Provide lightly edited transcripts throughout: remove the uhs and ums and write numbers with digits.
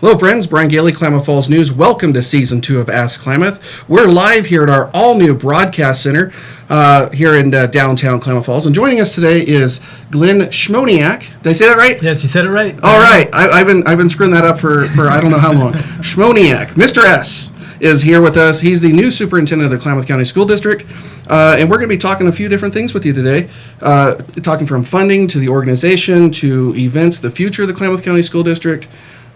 Hello, friends. Brian Gailey, Klamath Falls News. Welcome to Season 2 of Ask Klamath. We're live here at our all-new broadcast center here in downtown Klamath Falls. And joining us today is Glen Szymoniak. Did I say that right? Yes, you said it right. All right. I've been screwing that up for I don't know how long. Szymoniak, Mr. S, is here with us. He's the new superintendent of the Klamath County School District. And we're going to be talking a few different things with you today. Talking from funding to the organization to events, the future of the Klamath County School District.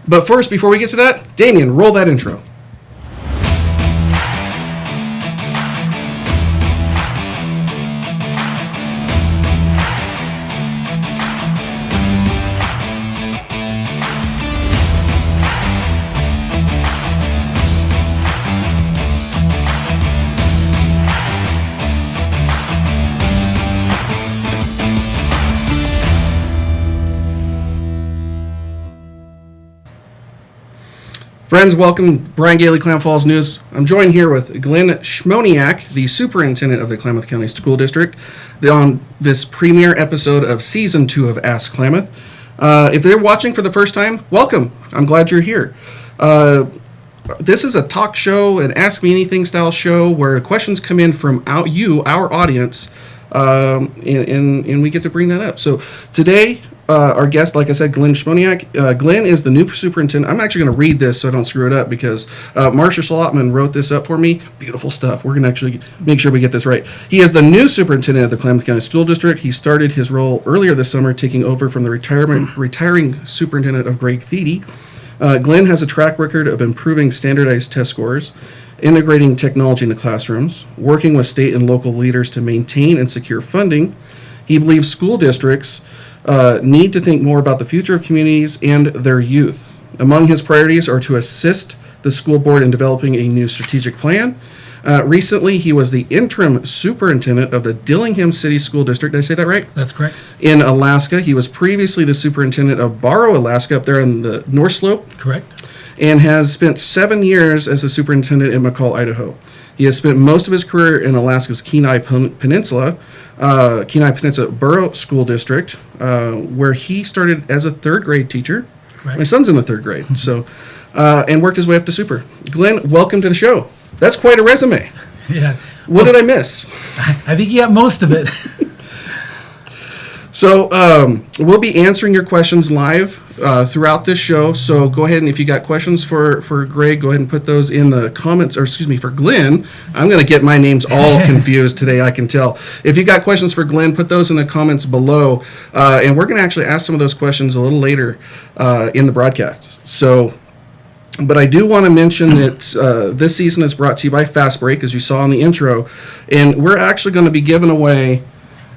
But first, before we get to that, Damien, roll that intro. Friends, welcome to Brian Gailey, Klamath Falls News. I'm joined here with Glen Szymoniak, the superintendent of the Klamath County School District, on this premiere episode of Season 2 of Ask Klamath. If they're watching for the first time, welcome. I'm glad you're here. This is a talk show, an Ask Me Anything style show where questions come in from our audience, and we get to bring that up. So today, our guest, like I said, Glen Szymoniak. Glen is the new superintendent. I'm actually going to read this so I don't screw it up because Marcia Slotman wrote this up for me. Beautiful stuff. We're going to actually make sure we get this right. He is the new superintendent of the Klamath County School District. He started his role earlier this summer, taking over from the retiring superintendent of Greg Thiede. Glen has a track record of improving standardized test scores, integrating technology into classrooms, working with state and local leaders to maintain and secure funding. He believes school districts need to think more about the future of communities and their youth. Among his priorities are to assist the school board in developing a new strategic plan. Recently, he was the interim superintendent of the Dillingham City School District. Did I say that right? That's correct. In Alaska. He was previously the superintendent of Barrow, Alaska, up there in the North Slope. Correct. And has spent 7 years as a superintendent in McCall, Idaho. He has spent most of his career in Alaska's Kenai Peninsula Borough School District, where he started as a third grade teacher. Correct. My son's in the third grade, so and worked his way up to super. Glen, welcome to the show. That's quite a resume. Yeah. What did I miss? I think you got most of it. So we'll be answering your questions live throughout this show. So go ahead and if you got questions for Greg, go ahead and put those in the comments, or excuse me, for Glen. I'm going to get my names all confused today, I can tell. If you got questions for Glen, put those in the comments below. And we're going to actually ask some of those questions a little later in the broadcast. So, but I do want to mention that this season is brought to you by Fastbreak, as you saw in the intro. And we're actually going to be giving away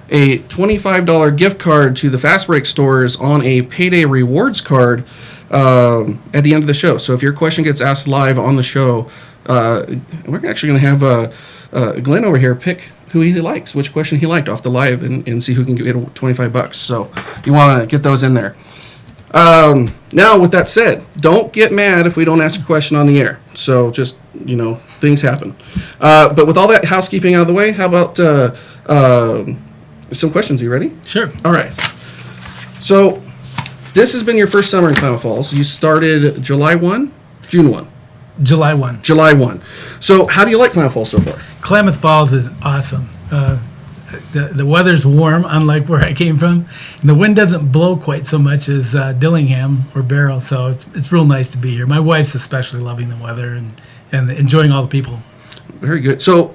a $25 gift card to the Fastbreak stores on a payday rewards card at the end of the show. So if your question gets asked live on the show, we're actually going to have Glen over here pick who he likes, which question he liked off the live, and see who can get $25. So you want to get those in there. Now, with that said, don't get mad if we don't ask a question on the air. So just, things happen. But with all that housekeeping out of the way, how about some questions? Are you ready? Sure. All right. So this has been your first summer in Klamath Falls. You started July 1? June 1? July 1. July 1. So how do you like Klamath Falls so far? Klamath Falls is awesome. The weather's warm, unlike where I came from. And the wind doesn't blow quite so much as Dillingham or Barrow, so it's real nice to be here. My wife's especially loving the weather and enjoying all the people. Very good. So,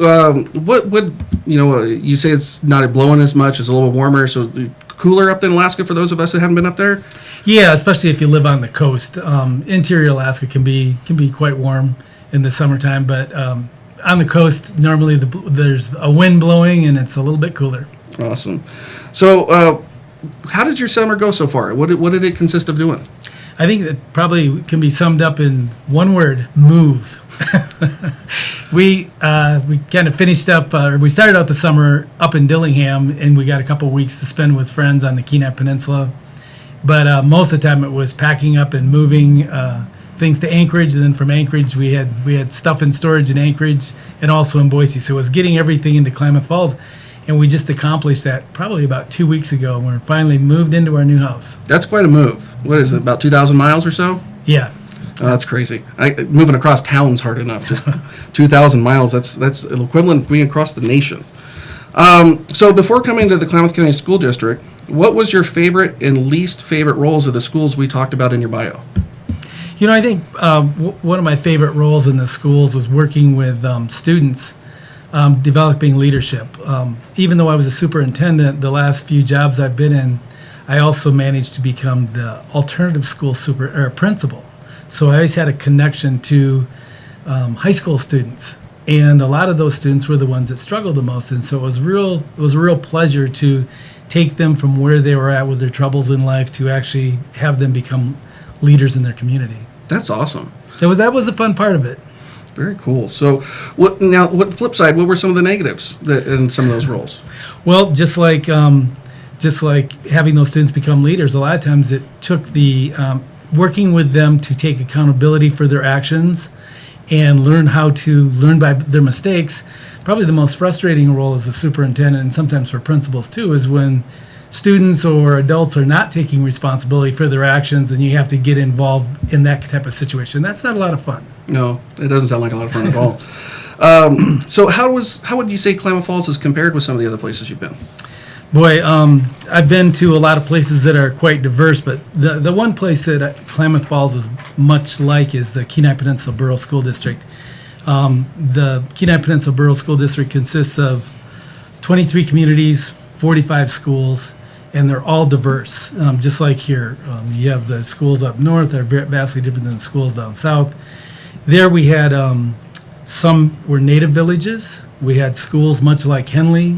what would you say it's not blowing as much? It's a little warmer, so cooler up than Alaska for those of us that haven't been up there. Yeah, especially if you live on the coast. Interior Alaska can be quite warm in the summertime, but on the coast normally there's a wind blowing and it's a little bit cooler. Awesome. So, how did your summer go so far? What did it consist of doing? I think it probably can be summed up in one word: move. We kind of finished up, we started out the summer up in Dillingham, and we got a couple of weeks to spend with friends on the Kenai Peninsula. But most of the time it was packing up and moving things to Anchorage, and then from Anchorage we had stuff in storage in Anchorage and also in Boise. So it was getting everything into Klamath Falls. And we just accomplished that probably about 2 weeks ago when we finally moved into our new house. That's quite a move. What is it, about 2,000 miles or so? Yeah. Oh, that's crazy. Moving across town's hard enough. Just 2,000 miles. That's equivalent to being across the nation. So before coming to the Klamath County School District, what was your favorite and least favorite roles of the schools we talked about in your bio? I think one of my favorite roles in the schools was working with students, developing leadership. Even though I was a superintendent, the last few jobs I've been in, I also managed to become the alternative school principal. So I always had a connection to high school students, and a lot of those students were the ones that struggled the most. And so it was a real pleasure to take them from where they were at with their troubles in life to actually have them become leaders in their community. That's awesome. That was the fun part of it. Very cool. So, what the flip side? What were some of the negatives in some of those roles? Well, just like having those students become leaders, a lot of times it took the working with them to take accountability for their actions and learn by their mistakes. Probably the most frustrating role as a superintendent, and sometimes for principals too, is when students or adults are not taking responsibility for their actions and you have to get involved in that type of situation. That's not a lot of fun. No, it doesn't sound like a lot of fun at all. So how would you say Klamath Falls is compared with some of the other places you've been? Boy, I've been to a lot of places that are quite diverse, but the one place that Klamath Falls is much like is the Kenai Peninsula Borough School District. The Kenai Peninsula Borough School District consists of 23 communities, 45 schools, and they're all diverse, just like here. You have the schools up north that are vastly different than the schools down south. There we had some were native villages. We had schools much like Henley,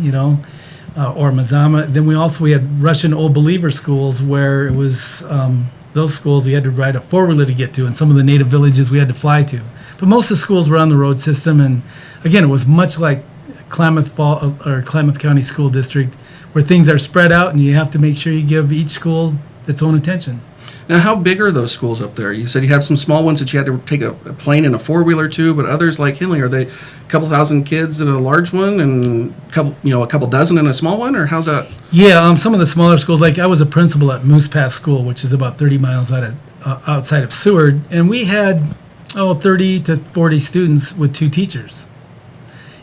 or Mazama. Then we had Russian Old Believer schools where it was those schools you had to ride a four-wheeler to get to, and some of the native villages we had to fly to. But most of the schools were on the road system, and again, it was much like Klamath County School District, where things are spread out and you have to make sure you give each school its own attention. Now, how big are those schools up there? You said you have some small ones that you had to take a plane and a four-wheeler to, but others like Henley, are they a couple thousand kids in a large one and a couple dozen in a small one, or how's that? Yeah, some of the smaller schools, like I was a principal at Moose Pass School, which is about 30 miles outside of Seward, and we had 30 to 40 students with 2 teachers.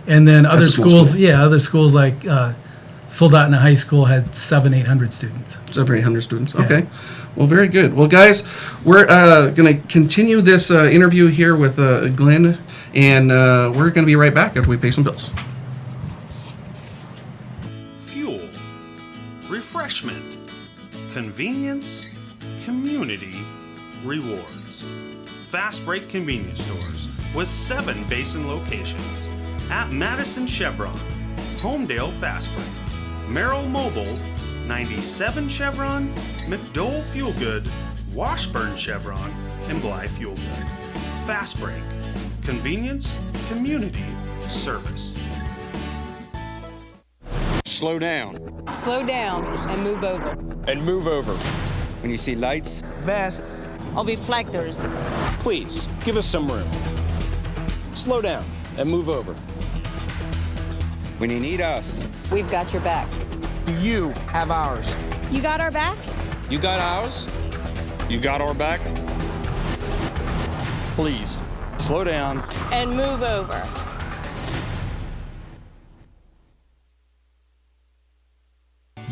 And then other schools like Soldotna High School had 700-800 students. 700-800 students. Yeah. Okay. Well, very good. Well, guys, we're going to continue this interview here with Glen, and we're going to be right back after we pay some bills. Fuel, refreshment, convenience, community, rewards. Fastbreak convenience stores with 7 basin locations at Madison Chevron, Homedale Fastbreak, Merrill Mobile, 97 Chevron, McDowell Fuel Good, Washburn Chevron, and Bly Fuel Good. Fastbreak, convenience, community, service. Slow down. Slow down and move over. And move over. When you see lights, vests, Or reflectors. please give us some room. Slow down and move over. when you need us. We've got your back. Do you have ours? You got our back? You got ours? You got our back? Please, slow down. And move over.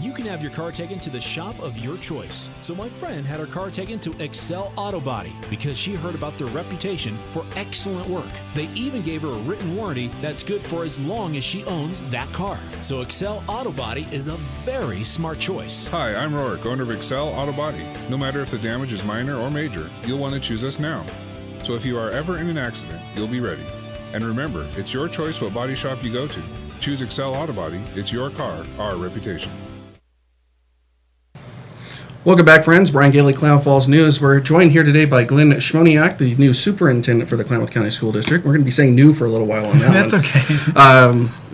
You can have your car taken to the shop of your choice. So my friend had her car taken to Excel Auto Body because she heard about their reputation for excellent work. They even gave her a written warranty that's good for as long as she owns that car. So Excel Auto Body is a very smart choice. Hi, I'm Rorik, owner of Excel Auto Body. No matter if the damage is minor or major, you'll want to choose us now. So if you are ever in an accident, you'll be ready. And remember, it's your choice what body shop you go to. Choose Excel Auto Body. It's your car, our reputation. Welcome back, friends. Brian Gailey, Klamath Falls News. We're joined here today by Glen Szymoniak, the new superintendent for the Klamath County School District. We're going to be saying new for a little while on that That's one. okay.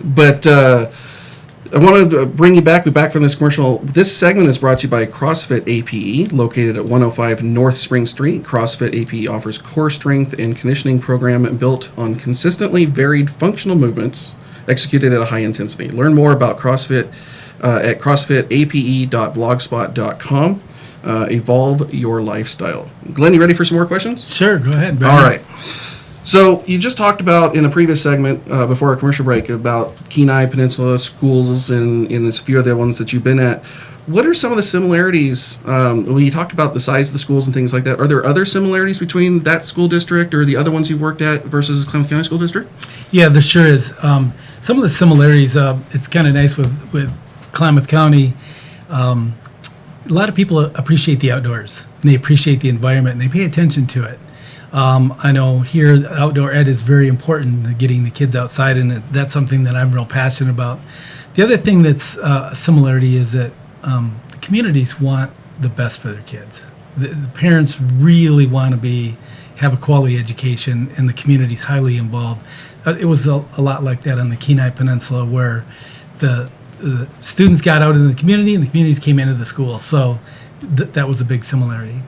But I want to bring you back. We're back from this commercial. This segment is brought to you by CrossFit APE, located at 105 North Spring Street. CrossFit APE offers core strength and conditioning program built on consistently varied functional movements executed at a high intensity. Learn more about CrossFit at crossfitape.blogspot.com. evolve your lifestyle. Glenn, you ready for some more questions? Sure, go ahead. All right. So you just talked about in a previous segment before our commercial break about Kenai Peninsula schools and a few of the ones that you've been at. What are some of the similarities when you talked about the size of the schools and things like that? Are there other similarities between that school district or the other ones you've worked at versus Klamath County School District? Yeah, there sure is. Some of the similarities, it's kind of nice with Klamath County. A lot of people appreciate the outdoors, and they appreciate the environment, and they pay attention to it. I know here outdoor ed is very important, getting the kids outside, and that's something that I'm real passionate about. The other thing that's a similarity is that the communities want the best for their kids. The parents really want to have a quality education, and the community's highly involved. It was a lot like that on the Kenai Peninsula, where the students got out in the community, and the communities came into the school. So that was a big similarity.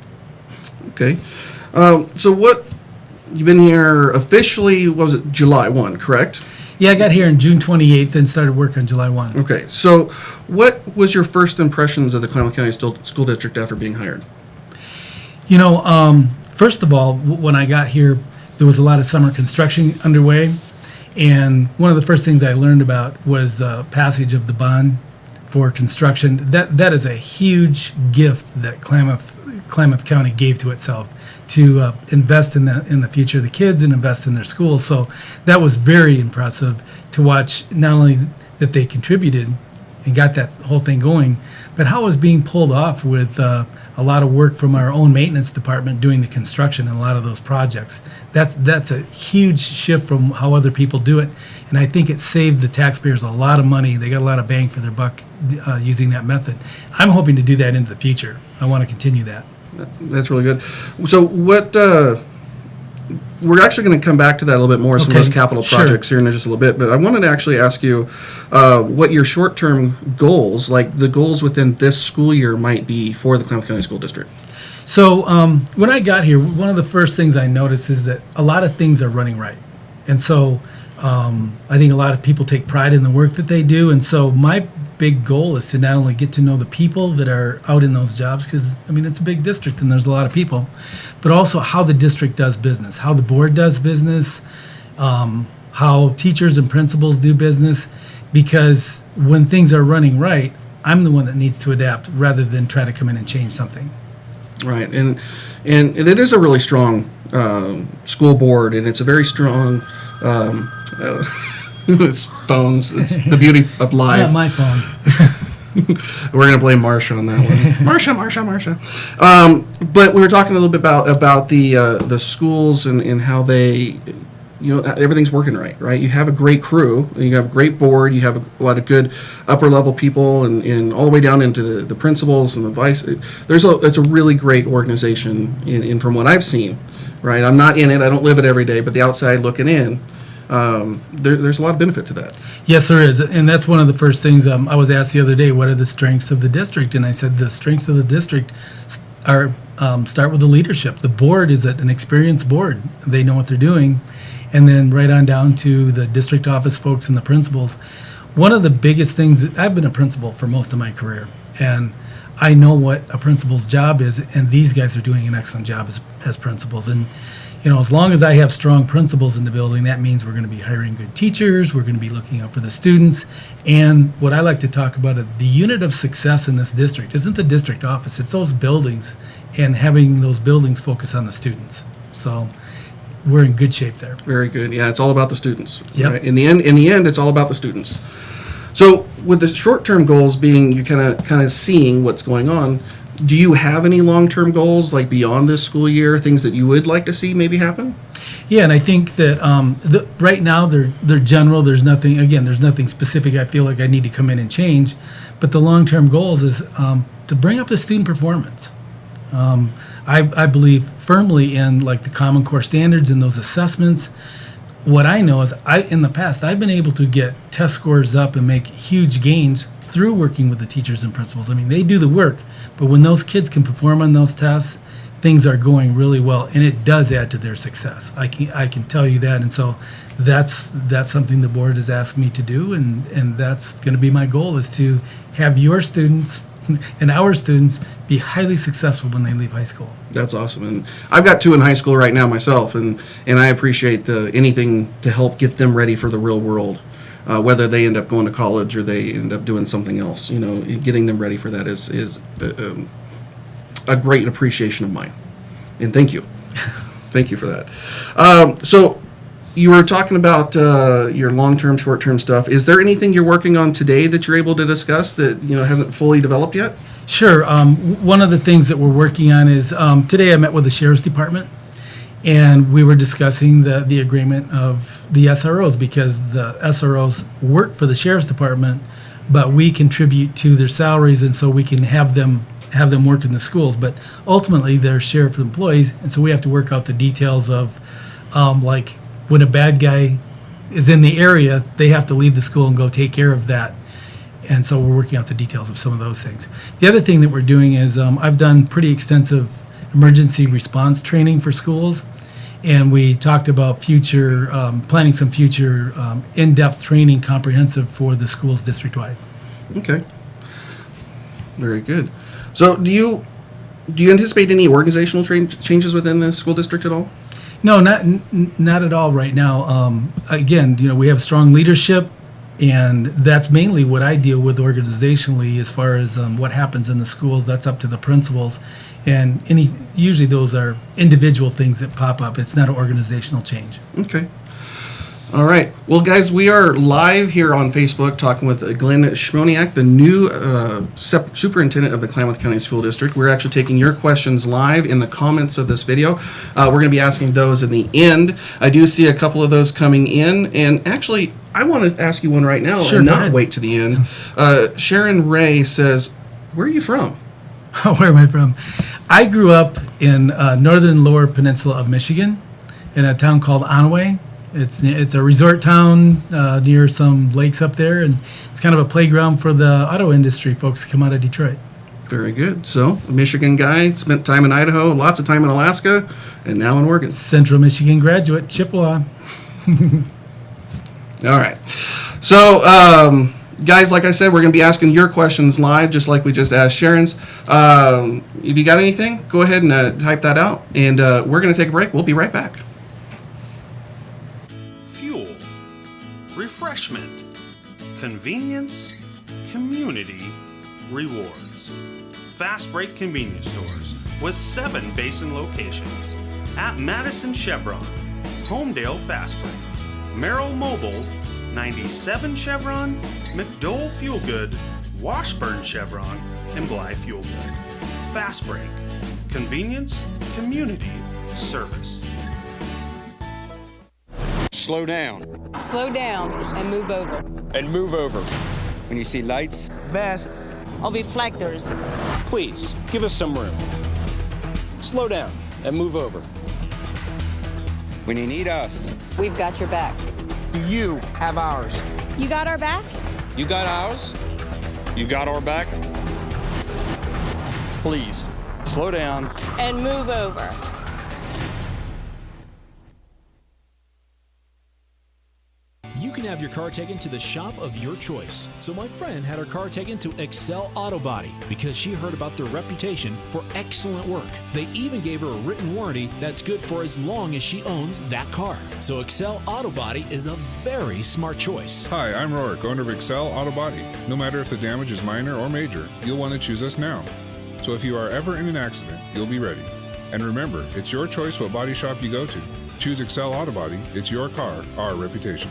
Okay. So you've been here officially, what was it, July 1, correct? Yeah, I got here on June 28th and started work on July 1. Okay. So what was your first impressions of the Klamath County School District after being hired? You know, first of all, when I got here, there was a lot of summer construction underway. And one of the first things I learned about was the passage of the bond for construction. That is a huge gift that Klamath County gave to itself to invest in the future of the kids and invest in their schools. So that was very impressive to watch, not only that they contributed and got that whole thing going, but how it was being pulled off with a lot of work from our own maintenance department doing the construction in a lot of those projects. That's a huge shift from how other people do it, and I think it saved the taxpayers a lot of money. They got a lot of bang for their buck using that method. I'm hoping to do that into the future. I want to continue that. That's really good. So what, we're actually going to come back to that a little bit more, some of those capital projects here in just a little bit, but I wanted to actually ask you what your short-term goals, like the goals within this school year, might be for the Klamath County School District. So when I got here, one of the first things I noticed is that a lot of things are running right. And so I think a lot of people take pride in the work that they do. And so my big goal is to not only get to know the people that are out in those jobs, because, I mean, it's a big district and there's a lot of people, but also how the district does business, how the board does business, how teachers and principals do business, because when things are running right, I'm the one that needs to adapt rather than try to come in and change something. Right, and it is a really strong school board, and it's a very strong it's phones. It's the beauty of live. Not my phone. We're going to blame Marsha on that one. Marsha. But we were talking a little bit about the schools and how they, everything's working right? You have a great crew, you have a great board, you have a lot of good upper level people, and all the way down into the principals and the vice. It's a really great organization in from what I've seen, right? I'm not in it, I don't live it every day, but the outside looking in, there's a lot of benefit to that. Yes, there is, and that's one of the first things I was asked the other day. What are the strengths of the district? And I said the strengths of the district are start with the leadership. The board is an experienced board; they know what they're doing, and then right on down to the district office folks and the principals. One of the biggest things that I've been a principal for most of my career, and I know what a principal's job is, and these guys are doing an excellent job as principals. And as long as I have strong principals in the building, that means we're going to be hiring good teachers, we're going to be looking out for the students, and what I like to talk about, the unit of success in this district isn't the district office, it's those buildings, and having those buildings focus on the students. So we're in good shape there. Very good. Yeah, it's all about the students. Yep. Right? In the end, it's all about the students. So with the short-term goals being you kind of seeing what's going on, do you have any long-term goals, like beyond this school year, things that you would like to see maybe happen? Yeah, and I think that right now they're general. There's nothing specific I feel like I need to come in and change. But the long-term goals is to bring up the student performance. I believe firmly in like the Common Core standards and those assessments. What I know is in the past I've been able to get test scores up and make huge gains through working with the teachers and principals. I mean, they do the work, but when those kids can perform on those tests, things are going really well, and it does add to their success. I can tell you that, and so that's something the board has asked me to do, and that's going to be my goal, is to have your students and our students be highly successful when they leave high school. That's awesome. And I've got 2 in high school right now myself, and I appreciate anything to help get them ready for the real world, whether they end up going to college or they end up doing something else. You know, getting them ready for that is a great appreciation of mine. And thank you. Thank you for that. So you were talking about your long-term, short-term stuff. Is there anything you're working on today that you're able to discuss that, you know, hasn't fully developed yet? Sure. One of the things that we're working on is today I met with the Sheriff's Department, and we were discussing the agreement of the SROs, because the SROs work for the Sheriff's Department, but we contribute to their salaries, and so we can have them work in the schools. But ultimately, they're sheriff employees, and so we have to work out the details of like when a bad guy is in the area, they have to leave the school and go take care of that. And so we're working out the details of some of those things. The other thing that we're doing is I've done pretty extensive emergency response training for schools, and we talked about planning some future in-depth training, comprehensive, for the schools district-wide. Okay. Very good. So do you anticipate any organizational changes within the school district at all? No, not at all right now. Again, you know, we have strong leadership, and that's mainly what I deal with organizationally as far as what happens in the schools. That's up to the principals, and usually those are individual things that pop up. It's not an organizational change. Okay. All right. Well, guys, we are live here on Facebook talking with Glen Szymoniak, the new superintendent of the Klamath County School District. We're actually taking your questions live in the comments of this video. We're going to be asking those in the end. I do see a couple of those coming in, and actually, I want to ask you one right now. Sure, and go not ahead. wait to the end. Sharon Ray says, "Where are you from?" Where am I from? I grew up in northern lower peninsula of Michigan in a town called Onaway. It's a resort town near some lakes up there, and it's kind of a playground for the auto industry folks who come out of Detroit. Very good. So, a Michigan guy, spent time in Idaho, lots of time in Alaska, and now in Oregon. Central Michigan graduate, Chippewa. All right. So, guys, like I said, we're going to be asking your questions live, just like we just asked Sharon's. If you got anything, go ahead and type that out, and we're going to take a break. We'll be right back. Fuel, refreshment, convenience, community, rewards. Fastbreak convenience stores with 7 basin locations at Madison Chevron, Homedale Fastbreak, Merrill Mobile, 97 Chevron, McDowell Fuel Good, Washburn Chevron, and Blythe Fuel Good. Fastbreak, convenience, community, service. Slow down Slow down and move over. and move over. When you see lights, Vests, Or reflectors. please give us some room. Slow down and move over. when you need us, We've got your back. Do you have ours? You got our back? you got ours. You got our back. Please, slow down. And move over. You can have your car taken to the shop of your choice. So my friend had her car taken to Excel Auto Body because she heard about their reputation for excellent work. They even gave her a written warranty that's good for as long as she owns that car. So Excel Auto Body is a very smart choice. Hi, I'm Rourke, owner of Excel Auto Body. No matter if the damage is minor or major, you'll want to choose us now. So if you are ever in an accident, you'll be ready. And remember, it's your choice what body shop you go to. Choose Excel Auto Body. It's your car, our reputation.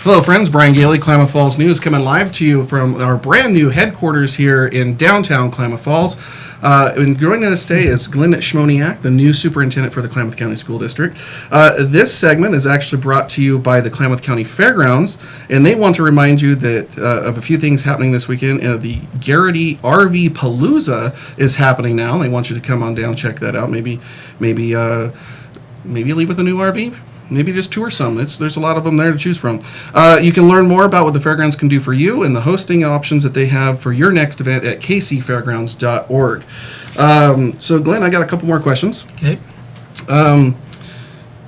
Hello, friends. Brian Gailey, Klamath Falls News, coming live to you from our brand new headquarters here in downtown Klamath Falls. And joining us today is Glen Szymoniak, the new superintendent for the Klamath County School District. This segment is actually brought to you by the Klamath County Fairgrounds, and they want to remind you that of a few things happening this weekend. The Garrity RV Palooza is happening now. They want you to come on down, check that out. Maybe leave with a new RV. Maybe just tour some. There's a lot of them there to choose from. You can learn more about what the fairgrounds can do for you and the hosting options that they have for your next event at kcfairgrounds.org. So, Glenn, I got a couple more questions. Okay.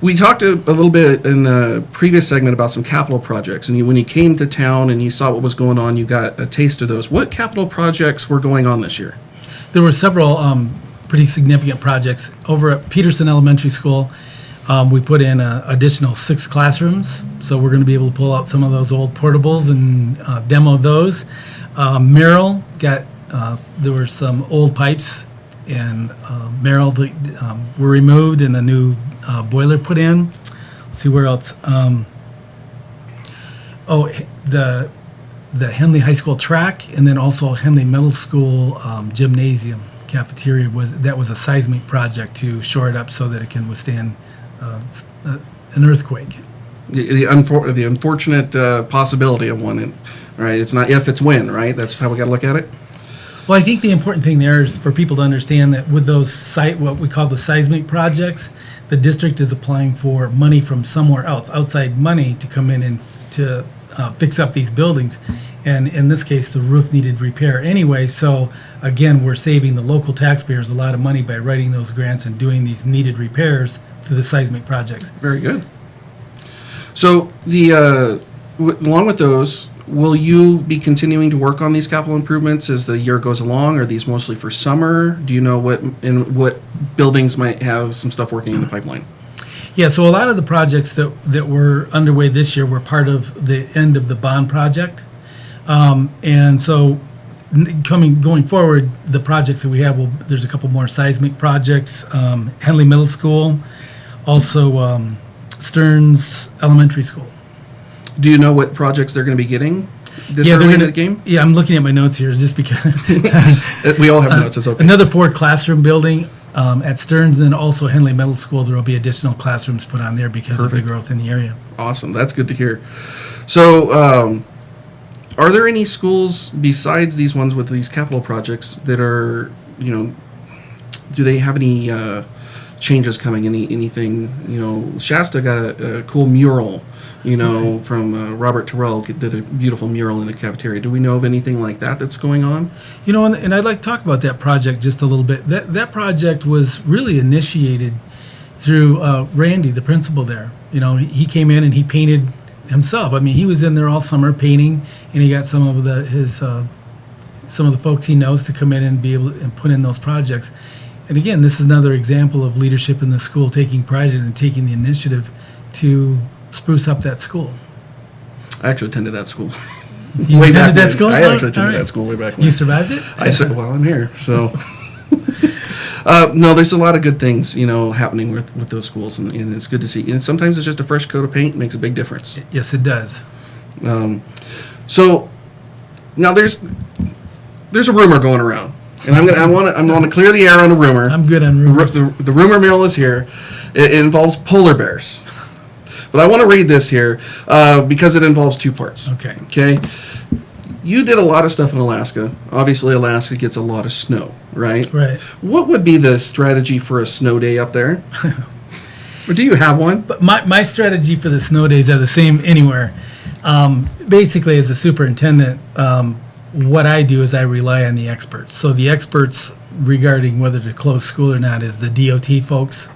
We talked a little bit in the previous segment about some capital projects, and when you came to town and you saw what was going on, you got a taste of those. What capital projects were going on this year? There were several pretty significant projects. Over at Peterson Elementary School, we put in additional 6 classrooms, so we're going to be able to pull out some of those old portables and demo those. Merrill got, there were some old pipes, and Merrill were removed and a new boiler put in. Let's see where else. The Henley High School track, and then also Henley Middle School gymnasium cafeteria was a seismic project to shore it up so that it can withstand an earthquake. The unfortunate possibility of one, right? It's not if, it's when, right? That's how we got to look at it. Well, I think the important thing there is for people to understand that with those what we call the seismic projects, the district is applying for money from somewhere else, outside money, to come in and to fix up these buildings. And in this case, the roof needed repair anyway. So again, we're saving the local taxpayers a lot of money by writing those grants and doing these needed repairs through the seismic projects. Very good. So along with those, will you be continuing to work on these capital improvements as the year goes along? Are these mostly for summer? Do you know what buildings might have some stuff working in the pipeline? Yeah, so a lot of the projects that were underway this year were part of the end of the bond project. And so going forward, the projects that we have, there's a couple more seismic projects, Henley Middle School, also Stearns Elementary School. Do you know what projects they're going to be getting this early in the game? Yeah, I'm looking at my notes here just because. We all have notes, it's okay. Another 4 classroom building at Stearns, and then also Henley Middle School. There will be additional classrooms put on there because of the growth in the area. Awesome, that's good to hear. So, are there any schools besides these ones with these capital projects that are, do they have any changes coming? Anything? Shasta got a cool mural, from Robert Terrell did a beautiful mural in the cafeteria. Do we know of anything like that that's going on? And I'd like to talk about that project just a little bit. That project was really initiated through Randy, the principal there. He came in and he painted himself. I mean, he was in there all summer painting, and he got some of the folks he knows to come in and be able to put in those projects. And again, this is another example of leadership in the school taking pride in and taking the initiative to spruce up that school. I actually attended that school. You attended that school? I actually attended that school way back when. You survived it? I said, well, I'm here, so. No, there's a lot of good things, happening with those schools, and it's good to see. And sometimes it's just a fresh coat of paint makes a big difference. Yes, it does. So now there's a rumor going around, and I want to clear the air on a rumor. I'm good on rumors. The rumor mill is here. It involves polar bears, but I want to read this here because it involves 2 parts. Okay. You did a lot of stuff in Alaska. Obviously, Alaska gets a lot of snow, right? Right. What would be the strategy for a snow day up there? Or do you have one? But my strategy for the snow days are the same anywhere. Basically, as a superintendent, what I do is I rely on the experts. So the experts regarding whether to close school or not is the DOT folks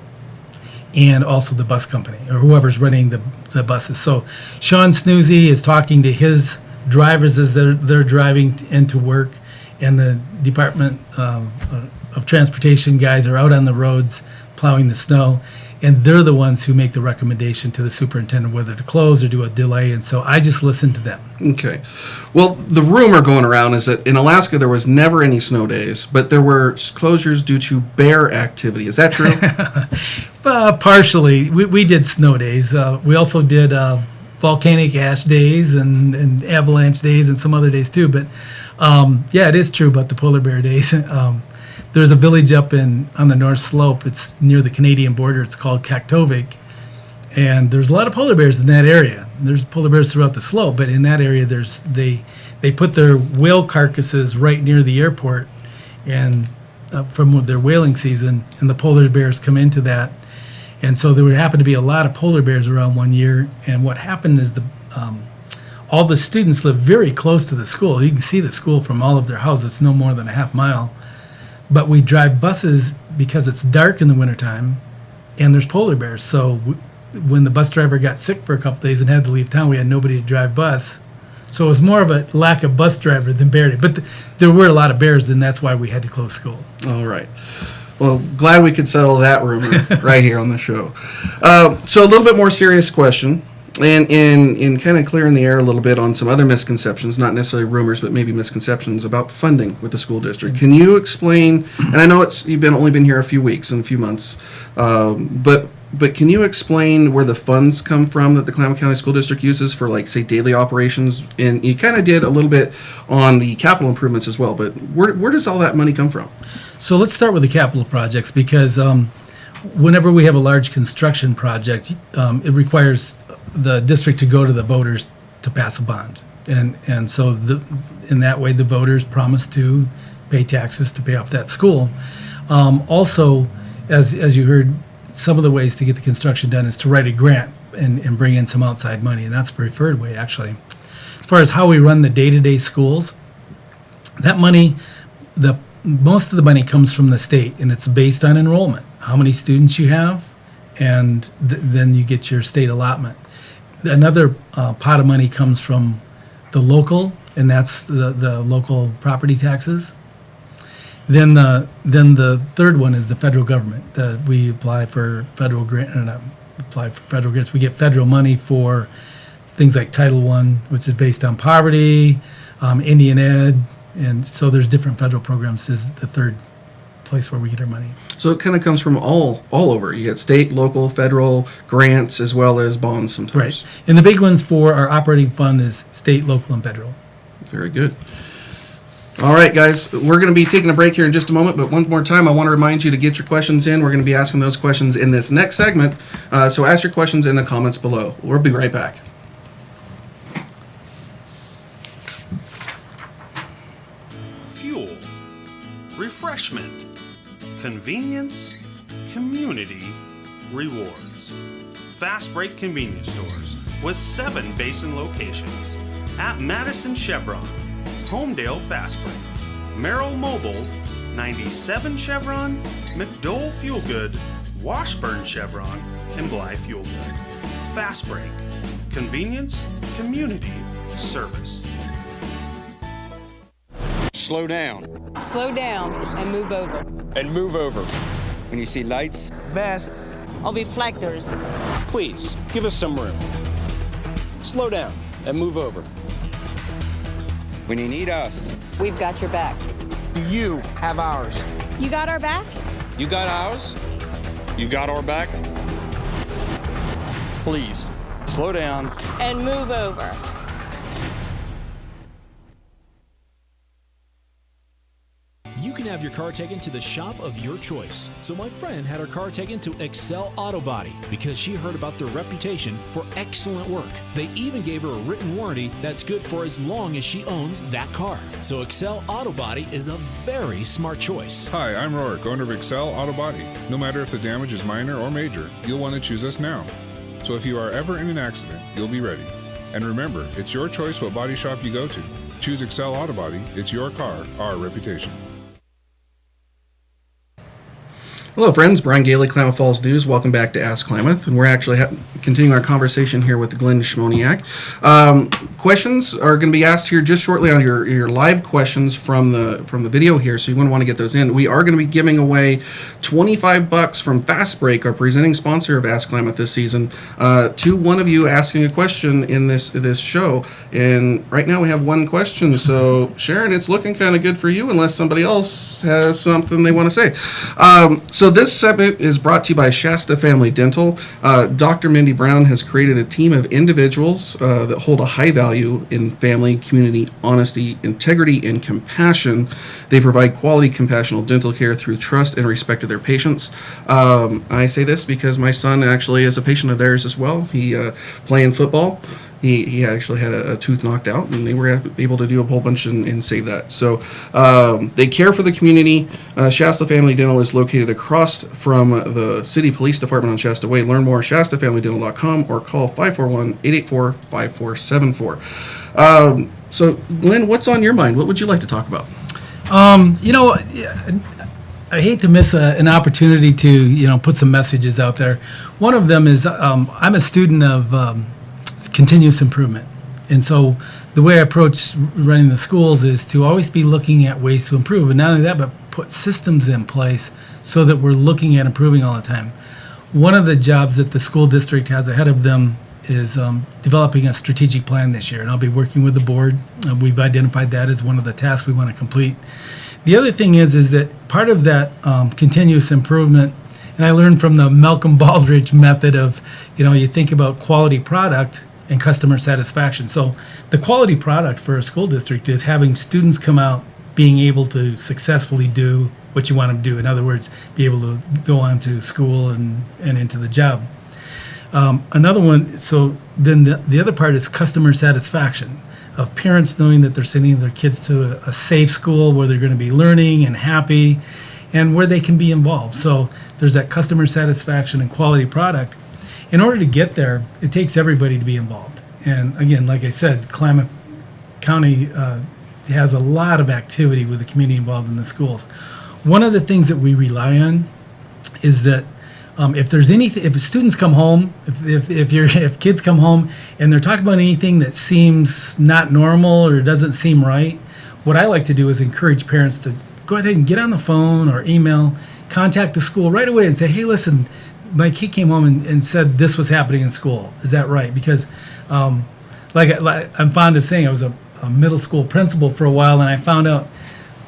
and also the bus company or whoever's running the buses. So Sean Snoozy is talking to his drivers as they're driving into work, and the Department of Transportation guys are out on the roads plowing the snow, and they're the ones who make the recommendation to the superintendent whether to close or do a delay, and so I just listen to them. Okay. Well, the rumor going around is that in Alaska there was never any snow days, but there were closures due to bear activity. Is that true? Partially. We did snow days. We also did volcanic ash days and avalanche days and some other days too. But yeah, it is true about the polar bear days. There's a village up on the North Slope. It's near the Canadian border. It's called Kaktovik. And there's a lot of polar bears in that area. There's polar bears throughout the slope, but in that area, they put their whale carcasses right near the airport, and from their whaling season, and the polar bears come into that. And so there would happen to be a lot of polar bears around one year. And what happened is all the students live very close to the school. You can see the school from all of their houses. It's no more than a half mile. But we drive buses because it's dark in the wintertime and there's polar bears. So when the bus driver got sick for a couple days and had to leave town, we had nobody to drive bus. So it was more of a lack of bus driver than bear. But there were a lot of bears, and that's why we had to close school. All right. Well, glad we could settle that rumor right here on the show. So a little bit more serious question, and in kind of clearing the air a little bit on some other misconceptions, not necessarily rumors, but maybe misconceptions about funding with the school district. Can you explain, and I know you've only been here a few weeks and a few months, but can you explain where the funds come from that the Klamath County School District uses for, like, say, daily operations? And you kind of did a little bit on the capital improvements as well, but where does all that money come from? So let's start with the capital projects, because whenever we have a large construction project, it requires the district to go to the voters to pass a bond. And so in that way, the voters promise to pay taxes to pay off that school. Also, as you heard, some of the ways to get the construction done is to write a grant and bring in some outside money, and that's the preferred way, actually. As far as how we run the day-to-day schools, that money, most of the money comes from the state, and it's based on enrollment, how many students you have, and then you get your state allotment. Another pot of money comes from the local, and that's the local property taxes. Then the third one is the federal government. We apply for federal grants. We get federal money for things like Title I, which is based on poverty, Indian Ed, and so there's different federal programs is the third place where we get our money. So it kind of comes from all over. You get state, local, federal grants, as well as bonds sometimes. Right. And the big ones for our operating fund is state, local, and federal. Very good. All right, guys, we're going to be taking a break here in just a moment, but one more time, I want to remind you to get your questions in. We're going to be asking those questions in this next segment, so ask your questions in the comments below. We'll be right back. Fuel, refreshment, convenience, community, rewards. Fastbreak convenience stores with 7 basin locations at Madison Chevron, Homedale Fastbreak, Merrill Mobile, 97 Chevron, McDowell Fuel Good, Washburn Chevron, and Blythe Fuel Good. Fastbreak, convenience, community, service. Slow down Slow down and move over. And move over. when you see lights. Vests. Or reflectors. Please, give us some room. Slow down and move over. When you need us. We've got your back. Do you have ours? You got our back? You got ours? You got our back? Please, slow down. And move over. You can have your car taken to the shop of your choice. So my friend had her car taken to Excel Auto Body because she heard about their reputation for excellent work. They even gave her a written warranty that's good for as long as she owns that car. So Excel Auto Body is a very smart choice. Hi, I'm Rorik, owner of Excel Auto Body. No matter if the damage is minor or major, you'll want to choose us now. So if you are ever in an accident, you'll be ready. And remember, it's your choice what body shop you go to. Choose Excel Auto Body. It's your car, our reputation. Hello, friends. Brian Gailey, Klamath Falls News. Welcome back to Ask Klamath. And we're actually continuing our conversation here with Glen Szymoniak. Questions are going to be asked here just shortly on your live questions from the video here, so you want to get those in. We are going to be giving away $25 from Fastbreak, our presenting sponsor of Ask Klamath this season, to one of you asking a question in this show. And right now we have one question. So, Sharon, it's looking kind of good for you unless somebody else has something they want to say. So this segment is brought to you by Shasta Family Dental. Dr. Mindy Brown has created a team of individuals that hold a high value in family, community, honesty, integrity, and compassion. They provide quality, compassionate dental care through trust and respect of their patients. I say this because my son actually is a patient of theirs as well. He playing football. He actually had a tooth knocked out, and they were able to do a whole bunch and save that. So they care for the community. Shasta Family Dental is located across from the City Police Department on Shasta Way. Learn more at shastafamilydental.com or call 541-884-5474. So, Glenn, what's on your mind? What would you like to talk about? You know, I hate to miss an opportunity to put some messages out there. One of them is I'm a student of continuous improvement, and so the way I approach running the schools is to always be looking at ways to improve, and not only that, but put systems in place so that we're looking at improving all the time. One of the jobs that the school district has ahead of them is developing a strategic plan this year, and I'll be working with the board. We've identified that as one of the tasks we want to complete. The other thing is that part of that continuous improvement, and I learned from the Malcolm Baldrige method of, you think about quality product and customer satisfaction. So the quality product for a school district is having students come out being able to successfully do what you want them to do. In other words, be able to go on to school and into the job. Another one, so then the other part is customer satisfaction, of parents knowing that they're sending their kids to a safe school where they're going to be learning and happy and where they can be involved. So there's that customer satisfaction and quality product. In order to get there, it takes everybody to be involved. And again, like I said, Klamath County has a lot of activity with the community involved in the schools. One of the things that we rely on is that if there's anything, if students come home, if kids come home and they're talking about anything that seems not normal or doesn't seem right, what I like to do is encourage parents to go ahead and get on the phone or email, contact the school right away and say, hey, listen, my kid came home and said this was happening in school. Is that right? Because like I'm fond of saying, I was a middle school principal for a while, and I found out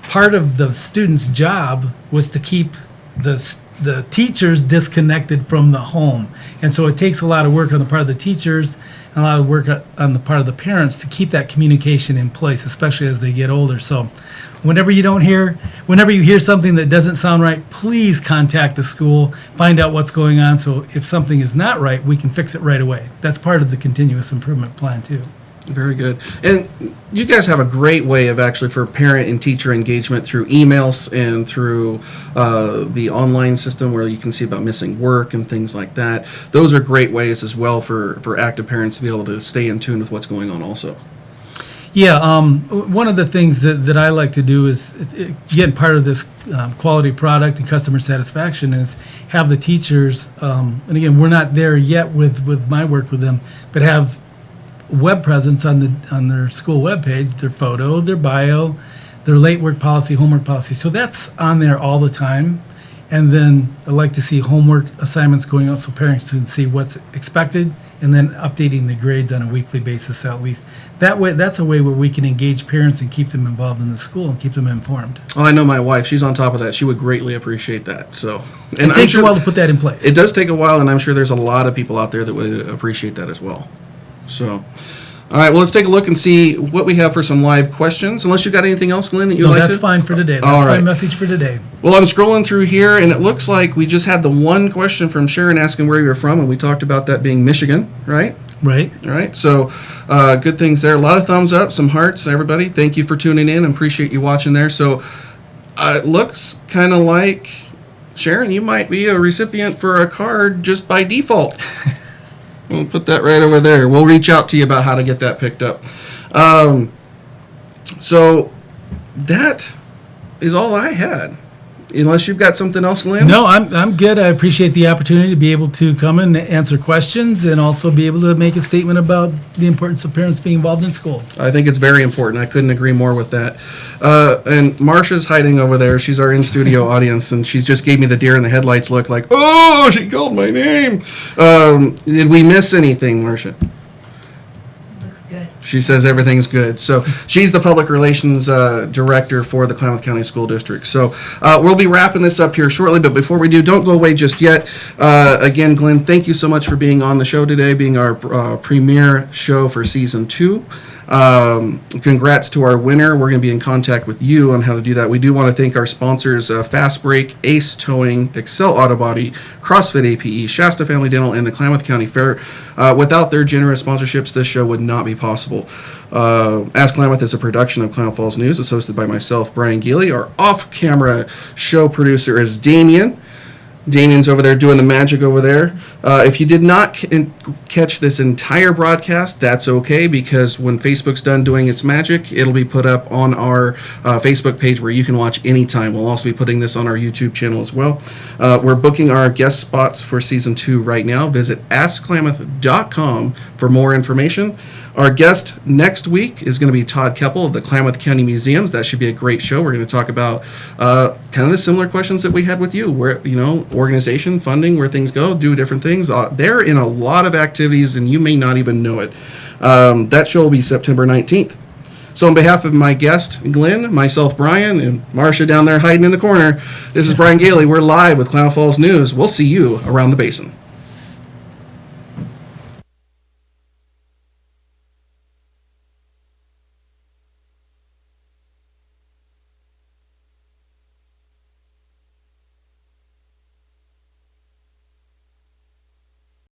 part of the student's job was to keep the teachers disconnected from the home. And so it takes a lot of work on the part of the teachers and a lot of work on the part of the parents to keep that communication in place, especially as they get older. So whenever you hear something that doesn't sound right, please contact the school, find out what's going on. So if something is not right, we can fix it right away. That's part of the continuous improvement plan too. Very good. And you guys have a great way of actually for parent and teacher engagement through emails and through the online system where you can see about missing work and things like that. Those are great ways as well for active parents to be able to stay in tune with what's going on also. Yeah, one of the things that I like to do is, again, part of this quality product and customer satisfaction is have the teachers, and again, we're not there yet with my work with them, but have web presence on their school webpage, their photo, their bio, their late work policy, homework policy. So that's on there all the time. And then I like to see homework assignments going out so parents can see what's expected and then updating the grades on a weekly basis at least. That way, that's a way where we can engage parents and keep them involved in the school and keep them informed. Oh, I know my wife, she's on top of that. She would greatly appreciate that. So, and it takes a while to put that in place. It does take a while, and I'm sure there's a lot of people out there that would appreciate that as well. So, all right, well, let's take a look and see what we have for some live questions. Unless you got anything else, Glenn, that you'd like to? No, that's fine for today. That's all right. My message for today. Well, I'm scrolling through here, and it looks like we just had the one question from Sharon asking where you're from, and we talked about that being Michigan, right? Right. All right, so good things there. A lot of thumbs up, some hearts, everybody. Thank you for tuning in. I appreciate you watching there. So it looks kind of like, Sharon, you might be a recipient for a card just by default. We'll put that right over there. We'll reach out to you about how to get that picked up. So that is all I had. Unless you've got something else, Glenn? No, I'm good. I appreciate the opportunity to be able to come and answer questions and also be able to make a statement about the importance of parents being involved in school. I think it's very important. I couldn't agree more with that. And Marsha's hiding over there. She's our in-studio audience, and she's just gave me the deer in the headlights look like, oh, she called my name. Did we miss anything, Marsha? She says everything's good. So she's the public relations director for the Klamath County School District. So we'll be wrapping this up here shortly, but before we do, don't go away just yet. Again, Glenn, thank you so much for being on the show today, being our premiere show for Season 2. Congrats to our winner. We're going to be in contact with you on how to do that. We do want to thank our sponsors, Fastbreak, Ace Towing, Excel Auto Body, CrossFit APE, Shasta Family Dental, and the Klamath County Fair. Without their generous sponsorships, this show would not be possible. Ask Klamath is a production of Klamath Falls News. It's hosted by myself, Brian Geely. Our off-camera show producer is Damien. Damien's over there doing the magic over there. If you did not catch this entire broadcast, that's okay, because when Facebook's done doing its magic, it'll be put up on our Facebook page where you can watch anytime. We'll also be putting this on our YouTube channel as well. We're booking our guest spots for Season 2 right now. Visit AskKlamath.com for more information. Our guest next week is going to be Todd Keppel of the Klamath County Museums. That should be a great show. We're going to talk about kind of the similar questions that we had with you, where, organization, funding, where things go, do different things. They're in a lot of activities, and you may not even know it. That show will be September 19th. So on behalf of my guest, Glenn, myself, Brian, and Marcia down there hiding in the corner, this is Brian Gailey. We're live with Klamath Falls News. We'll see you around the basin.